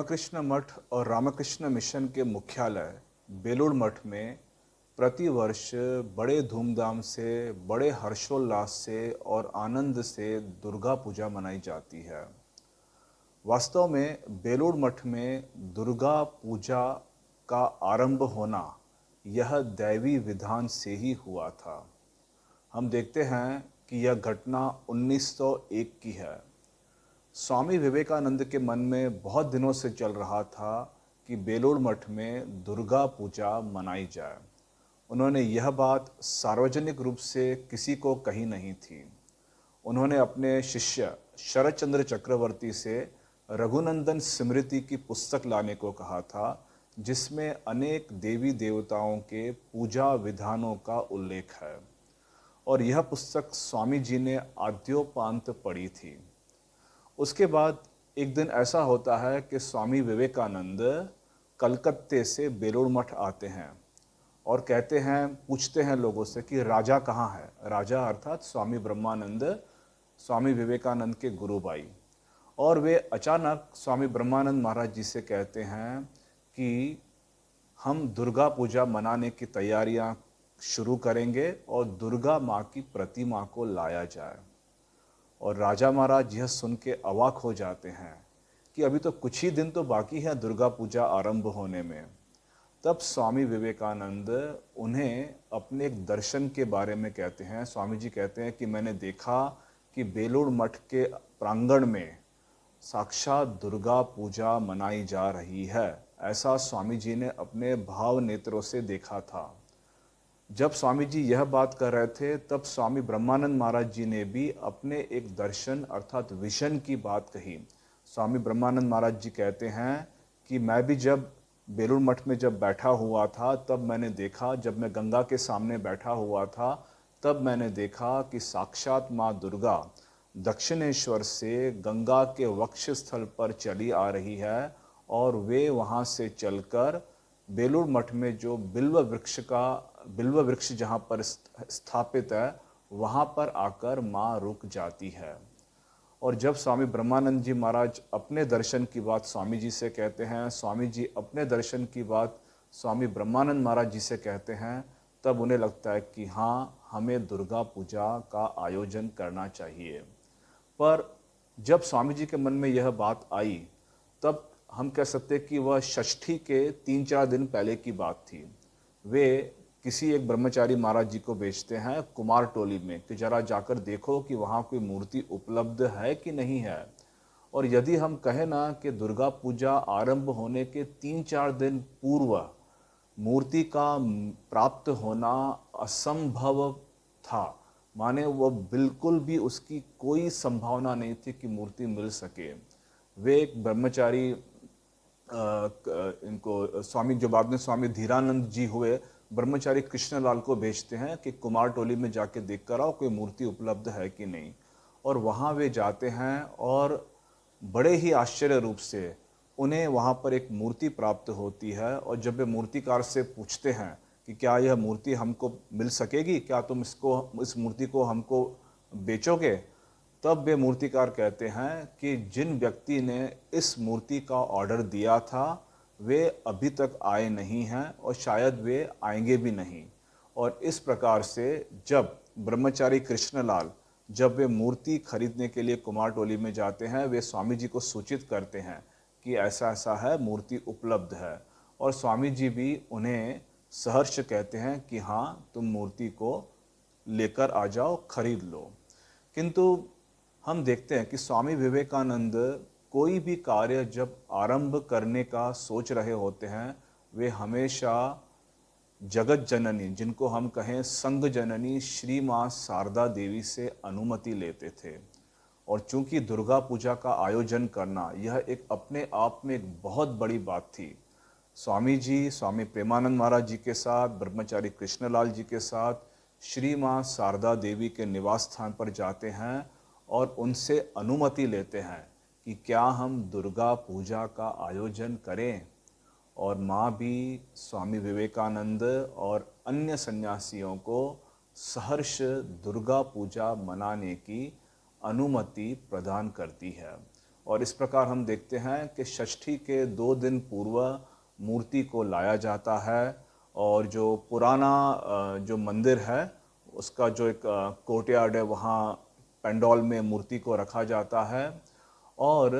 रामकृष्ण मठ और रामकृष्ण मिशन के मुख्यालय बेलूर मठ में प्रतिवर्ष बड़े धूमधाम से, बड़े हर्षोल्लास से और आनंद से दुर्गा पूजा मनाई जाती है। वास्तव में बेलूर मठ में दुर्गा पूजा का आरंभ होना यह दैवी विधान से ही हुआ था। हम देखते हैं कि यह घटना 1901 की है। स्वामी विवेकानंद के मन में बहुत दिनों से चल रहा था कि बेलूर मठ में दुर्गा पूजा मनाई जाए। उन्होंने यह बात सार्वजनिक रूप से किसी को कही नहीं थी। उन्होंने अपने शिष्य शरतचंद्र चक्रवर्ती से रघुनंदन स्मृति की पुस्तक लाने को कहा था, जिसमें अनेक देवी देवताओं के पूजा विधानों का उल्लेख है, और यह पुस्तक स्वामी जी ने आद्योपांत पढ़ी थी। उसके बाद एक दिन ऐसा होता है कि स्वामी विवेकानंद कलकत्ते से बेलूर मठ आते हैं और कहते हैं, पूछते हैं लोगों से कि राजा कहाँ है। राजा अर्थात स्वामी ब्रह्मानंद, स्वामी विवेकानंद के गुरु भाई। और वे अचानक स्वामी ब्रह्मानंद महाराज जी से कहते हैं कि हम दुर्गा पूजा मनाने की तैयारियां शुरू करेंगे और दुर्गा माँ की प्रतिमा को लाया जाए। और राजा महाराज यह सुन के अवाक हो जाते हैं कि अभी तो कुछ ही दिन तो बाकी है दुर्गा पूजा आरंभ होने में। तब स्वामी विवेकानंद उन्हें अपने एक दर्शन के बारे में कहते हैं। स्वामी जी कहते हैं कि मैंने देखा कि बेलूर मठ के प्रांगण में साक्षात दुर्गा पूजा मनाई जा रही है। ऐसा स्वामी जी ने अपने भाव नेत्रों से देखा था। जब स्वामी जी यह बात कर रहे थे, तब स्वामी ब्रह्मानंद महाराज जी ने भी अपने एक दर्शन अर्थात विजन की बात कही। स्वामी ब्रह्मानंद महाराज जी कहते हैं कि मैं भी जब बेलूर मठ में जब बैठा हुआ था, तब मैंने देखा, जब मैं गंगा के सामने बैठा हुआ था, तब मैंने देखा कि साक्षात माँ दुर्गा दक्षिणेश्वर से गंगा के वक्ष स्थल पर चली आ रही है, और वे वहाँ से चलकर बेलूर मठ में जो बिल्व वृक्ष जहाँ पर स्थापित है, वहाँ पर आकर माँ रुक जाती है। और जब स्वामी ब्रह्मानंद जी महाराज अपने दर्शन की बात स्वामी जी से कहते हैं, स्वामी जी अपने दर्शन की बात स्वामी ब्रह्मानंद महाराज जी से कहते हैं, तब उन्हें लगता है कि हाँ, हमें दुर्गा पूजा का आयोजन करना चाहिए। पर जब स्वामी जी के मन में यह बात आई, तब हम कह सकते कि वह षष्ठी के 3-4 दिन पहले की बात थी। वे किसी एक ब्रह्मचारी महाराज जी को भेजते हैं कुमार टोली में कि जरा जाकर देखो कि वहाँ कोई मूर्ति उपलब्ध है कि नहीं है। और यदि हम कहें ना कि दुर्गा पूजा आरंभ होने के 3-4 दिन पूर्व मूर्ति का प्राप्त होना असंभव था, माने वो बिल्कुल भी उसकी कोई संभावना नहीं थी कि मूर्ति मिल सके। वे एक ब्रह्मचारी इनको स्वामी, जो बाद में स्वामी धीरानंद जी हुए, ब्रह्मचारी कृष्णलाल को भेजते हैं कि कुमार टोली में जाके देख कर आओ कोई मूर्ति उपलब्ध है कि नहीं। और वहाँ वे जाते हैं और बड़े ही आश्चर्य रूप से उन्हें वहाँ पर एक मूर्ति प्राप्त होती है। और जब वे मूर्तिकार से पूछते हैं कि क्या यह मूर्ति हमको मिल सकेगी, क्या तुम इस मूर्ति को हमको बेचोगे, तब वे मूर्तिकार कहते हैं कि जिन व्यक्ति ने इस मूर्ति का ऑर्डर दिया था वे अभी तक आए नहीं हैं और शायद वे आएंगे भी नहीं। और इस प्रकार से जब ब्रह्मचारी कृष्णलाल, जब वे मूर्ति खरीदने के लिए कुमार टोली में जाते हैं, वे स्वामी जी को सूचित करते हैं कि ऐसा ऐसा है, मूर्ति उपलब्ध है। और स्वामी जी भी उन्हें सहर्ष कहते हैं कि हाँ, तुम मूर्ति को लेकर आ जाओ, खरीद लो। किंतु हम देखते हैं कि स्वामी विवेकानंद कोई भी कार्य जब आरंभ करने का सोच रहे होते हैं, वे हमेशा जगत जननी, जिनको हम कहें संघ जननी श्री माँ शारदा देवी से अनुमति लेते थे। और चूंकि दुर्गा पूजा का आयोजन करना यह एक अपने आप में एक बहुत बड़ी बात थी, स्वामी जी स्वामी प्रेमानंद महाराज जी के साथ, ब्रह्मचारी कृष्णलाल जी के साथ श्री माँ शारदा देवी के निवास स्थान पर जाते हैं और उनसे अनुमति लेते हैं कि क्या हम दुर्गा पूजा का आयोजन करें। और माँ भी स्वामी विवेकानंद और अन्य सन्यासियों को सहर्ष दुर्गा पूजा मनाने की अनुमति प्रदान करती है। और इस प्रकार हम देखते हैं कि षष्ठी के 2 दिन पूर्व मूर्ति को लाया जाता है और जो पुराना जो मंदिर है उसका जो एक कोर्टयार्ड है वहाँ पेंडोल में मूर्ति को रखा जाता है। और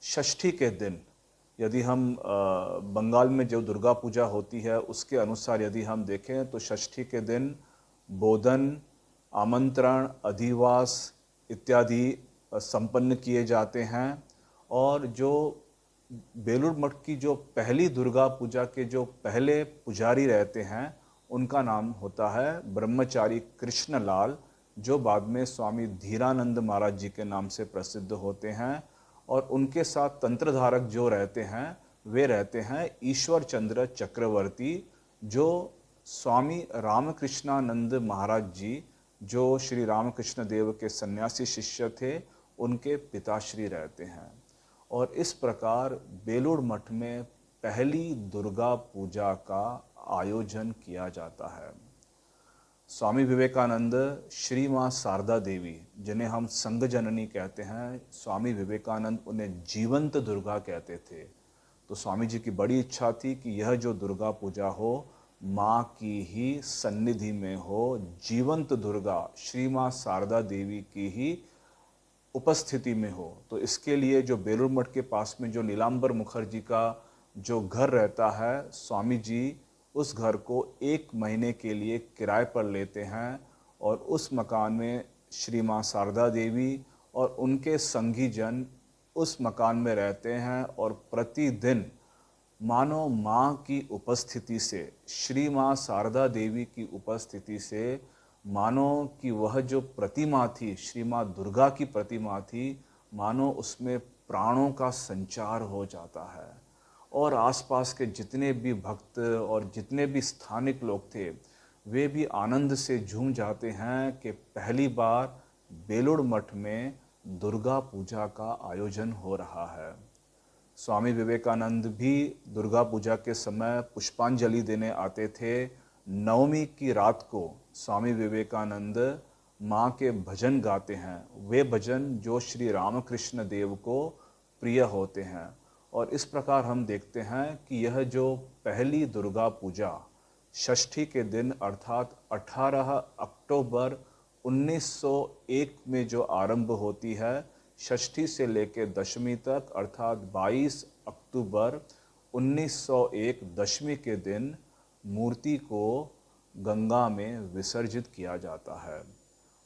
षष्ठी के दिन यदि हम बंगाल में जो दुर्गा पूजा होती है उसके अनुसार यदि हम देखें तो षष्ठी के दिन बोधन, आमंत्रण, अधिवास इत्यादि संपन्न किए जाते हैं। और जो बेलूर मठ की जो पहली दुर्गा पूजा के जो पहले पुजारी रहते हैं उनका नाम होता है ब्रह्मचारी कृष्णलाल, जो बाद में स्वामी धीरानंद महाराज जी के नाम से प्रसिद्ध होते हैं। और उनके साथ तंत्रधारक जो रहते हैं वे रहते हैं ईश्वर चंद्र चक्रवर्ती, जो स्वामी रामकृष्णानंद महाराज जी जो श्री रामकृष्ण देव के सन्यासी शिष्य थे उनके पिताश्री रहते हैं। और इस प्रकार बेलूर मठ में पहली दुर्गा पूजा का आयोजन किया जाता है। स्वामी विवेकानंद, श्री माँ शारदा देवी जिन्हें हम संघ जननी कहते हैं, स्वामी विवेकानंद उन्हें जीवंत दुर्गा कहते थे। तो स्वामी जी की बड़ी इच्छा थी कि यह जो दुर्गा पूजा हो माँ की ही सन्निधि में हो, जीवंत दुर्गा श्री माँ शारदा देवी की ही उपस्थिति में हो। तो इसके लिए जो बेलूर मठ के पास में जो नीलांबर मुखर्जी का जो घर रहता है, स्वामी जी उस घर को 1 महीने के लिए किराए पर लेते हैं और उस मकान में श्री माँ शारदा देवी और उनके संगी जन उस मकान में रहते हैं। और प्रतिदिन मानो माँ की उपस्थिति से, श्री माँ शारदा देवी की उपस्थिति से, मानो कि वह जो प्रतिमा थी, श्री माँ दुर्गा की प्रतिमा थी, मानो उसमें प्राणों का संचार हो जाता है। और आसपास के जितने भी भक्त और जितने भी स्थानिक लोग थे वे भी आनंद से झूम जाते हैं कि पहली बार बेलूर मठ में दुर्गा पूजा का आयोजन हो रहा है। स्वामी विवेकानंद भी दुर्गा पूजा के समय पुष्पांजलि देने आते थे। नवमी की रात को स्वामी विवेकानंद माँ के भजन गाते हैं, वे भजन जो श्री रामकृष्ण देव को प्रिय होते हैं। और इस प्रकार हम देखते हैं कि यह जो पहली दुर्गा पूजा षष्ठी के दिन अर्थात 18 अक्टूबर 1901 में जो आरंभ होती है, षष्ठी से लेकर दशमी तक अर्थात 22 अक्टूबर 1901 दशमी के दिन मूर्ति को गंगा में विसर्जित किया जाता है।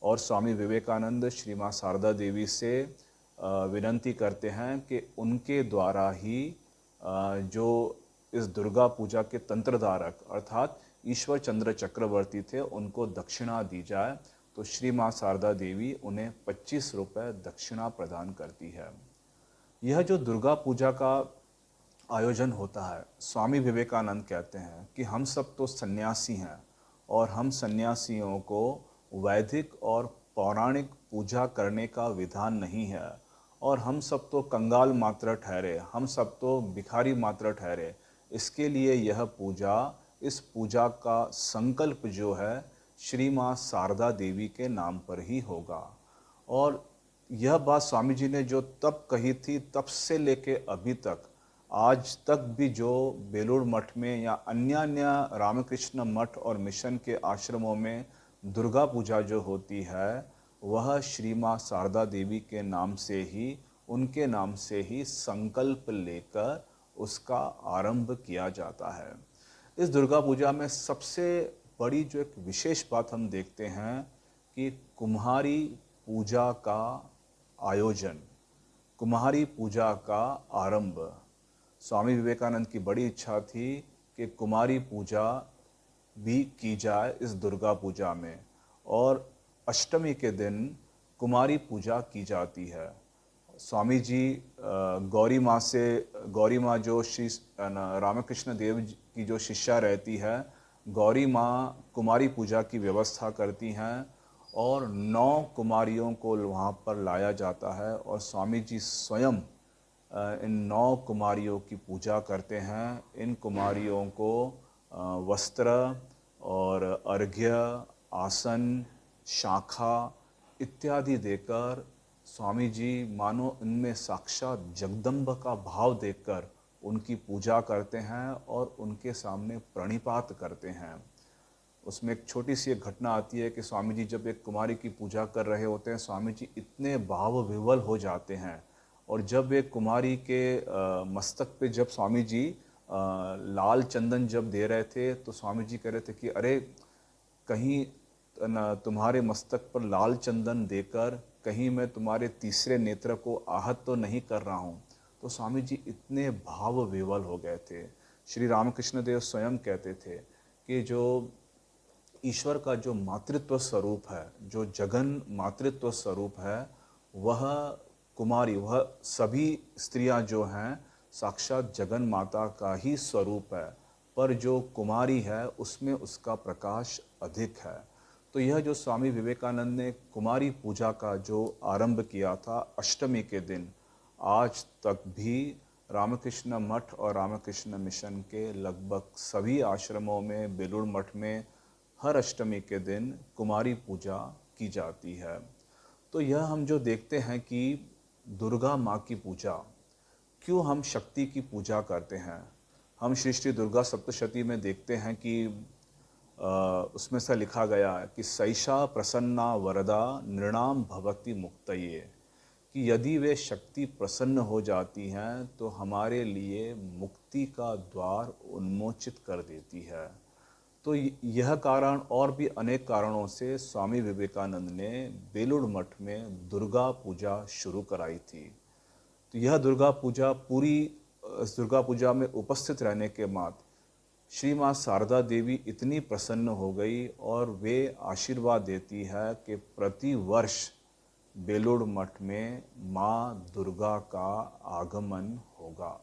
और स्वामी विवेकानंद श्री माँ शारदा देवी से विनंती करते हैं कि उनके द्वारा ही जो इस दुर्गा पूजा के तंत्रधारक अर्थात ईश्वर चंद्र चक्रवर्ती थे उनको दक्षिणा दी जाए। तो श्री माँ शारदा देवी उन्हें 25 रुपये दक्षिणा प्रदान करती है। यह जो दुर्गा पूजा का आयोजन होता है, स्वामी विवेकानंद कहते हैं कि हम सब तो सन्यासी हैं और हम सन्यासियों को वैदिक और पौराणिक पूजा करने का विधान नहीं है और हम सब तो कंगाल मात्र ठहरे, हम सब तो भिखारी मात्र ठहरे। इसके लिए यह पूजा, इस पूजा का संकल्प जो है श्री माँ शारदा देवी के नाम पर ही होगा। और यह बात स्वामी जी ने जो तब कही थी, तब से लेके अभी तक आज तक भी जो बेलूर मठ में या अन्य रामकृष्ण मठ और मिशन के आश्रमों में दुर्गा पूजा जो होती है वह श्री माँ शारदा देवी के नाम से ही, उनके नाम से ही संकल्प लेकर उसका आरंभ किया जाता है। इस दुर्गा पूजा में सबसे बड़ी जो एक विशेष बात हम देखते हैं कि कुम्हारी पूजा का आयोजन, कुम्हारी पूजा का आरंभ। स्वामी विवेकानंद की बड़ी इच्छा थी कि कुमारी पूजा भी की जाए इस दुर्गा पूजा में और अष्टमी के दिन कुमारी पूजा की जाती है। स्वामी जी गौरी माँ जो श्री रामकृष्ण देव की जो शिष्या रहती है, गौरी माँ कुमारी पूजा की व्यवस्था करती हैं और 9 कुमारियों को वहाँ पर लाया जाता है और स्वामी जी स्वयं इन 9 कुमारियों की पूजा करते हैं। इन कुमारियों को वस्त्र और अर्घ्य, आसन, शाखा इत्यादि देकर स्वामी जी मानो इनमें साक्षात जगदम्बा का भाव देखकर उनकी पूजा करते हैं और उनके सामने प्रणिपात करते हैं। उसमें एक छोटी सी एक घटना आती है कि स्वामी जी जब एक कुमारी की पूजा कर रहे होते हैं, स्वामी जी इतने भाव विवल हो जाते हैं और जब एक कुमारी के मस्तक पे जब स्वामी जी लाल चंदन जब दे रहे थे, तो स्वामी जी कह रहे थे कि अरे कहीं तुम्हारे मस्तक पर लाल चंदन देकर कहीं मैं तुम्हारे तीसरे नेत्र को आहत तो नहीं कर रहा हूँ। तो स्वामी जी इतने भाव विवल हो गए थे। श्री रामकृष्ण देव स्वयं कहते थे कि जो ईश्वर का जो मातृत्व स्वरूप है, जो जगन मातृत्व स्वरूप है, वह कुमारी, वह सभी स्त्रियां जो हैं साक्षात जगन माता का ही स्वरूप है, पर जो कुमारी है उसमें उसका प्रकाश अधिक है। तो यह जो स्वामी विवेकानंद ने कुमारी पूजा का जो आरंभ किया था अष्टमी के दिन, आज तक भी रामकृष्ण मठ और रामकृष्ण मिशन के लगभग सभी आश्रमों में, बेलूर मठ में हर अष्टमी के दिन कुमारी पूजा की जाती है। तो यह हम जो देखते हैं कि दुर्गा माँ की पूजा, क्यों हम शक्ति की पूजा करते हैं। हम श्री श्री दुर्गा सप्तशती में देखते हैं कि उसमें से लिखा गया है कि सैषा प्रसन्ना वरदा नृणाम भवति मुक्तये, कि यदि वे शक्ति प्रसन्न हो जाती हैं तो हमारे लिए मुक्ति का द्वार उन्मोचित कर देती है। तो यह कारण और भी अनेक कारणों से स्वामी विवेकानंद ने बेलूर मठ में दुर्गा पूजा शुरू कराई थी। तो यह दुर्गा पूजा इस दुर्गा पूजा में उपस्थित रहने के बाद श्री माँ शारदा देवी इतनी प्रसन्न हो गई और वे आशीर्वाद देती है कि प्रति वर्ष बेलूर मठ में माँ दुर्गा का आगमन होगा।